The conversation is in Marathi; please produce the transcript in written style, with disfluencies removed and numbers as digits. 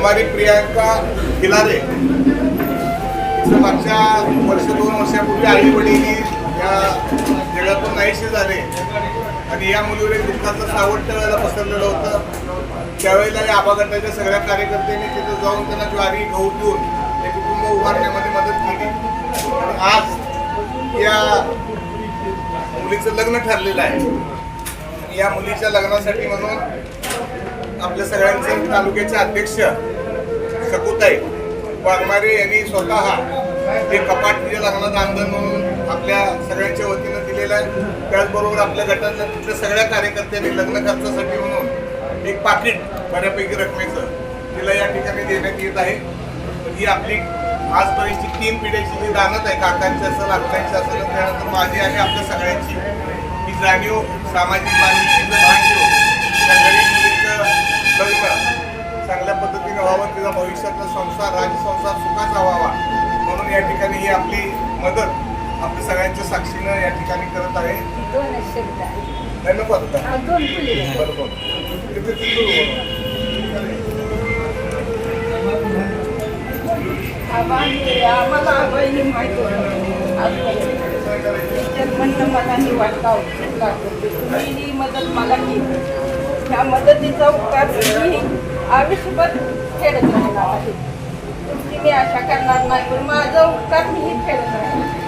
वाघमारी प्रियांका खिलारे तिचं मागच्या वर्ष 2 वर्षापूर्वी आई वडील या जगातून नाहीसे झाले आणि या मुलीवर एक दुःखाचं सावट त्यावेळेला पसरलेलं होतं। त्यावेळेला या आबा गटाच्या सगळ्या कार्यकर्त्यांनी तिथं जाऊन त्यांना ज्वारी गहू देऊन हे कुटुंब उभारण्यामध्ये मदत केली। आज या मुलीचं लग्न ठरलेलं आहे। या मुलीच्या लग्नासाठी म्हणून आपल्या सगळ्यांचे तालुक्याचे अध्यक्ष सकुताई वाघमारे यांनी स्वतः हे कपाट तिच्या लग्नात आंदोलन म्हणून आपल्या सगळ्यांच्या वतीनं दिलेलं आहे। त्याचबरोबर आपल्या गटातल्या तिथल्या सगळ्या कार्यकर्त्यांनी लग्न खर्चासाठी म्हणून एक पाकिट बऱ्यापैकी रकमेचं तिला या ठिकाणी देण्यात येत आहे। ही आपली आजपर्यंतची 3 पिढ्याची जी दानत आहे, काकांची असेल, आत्यांची असेल, त्यानंतर माझी आहे, आपल्या सगळ्यांची ही जाणीव सामाजिक बांधिलकीचं भान ठेवून त्या गरीब मुलीचं लग्न चांगल्या पद्धतीने व्हावं, तिचा भविष्यातला संसार राजसंसार सुखाचा व्हावा म्हणून या ठिकाणी ही आपली मदत आपल्या सगळ्यांच्या साक्षीनं या ठिकाणी करत आहे। आम्हाला बहिणी माहिती म्हणणं मला ही वाटतं तुम्ही ही मदत मला केली, ह्या मदतीचा उपकार मी आयुष्यभर फेडत राहणार आहे। तुमची मी आशा करणार नाही, पण माझा उपकार मी फेडत राहणार।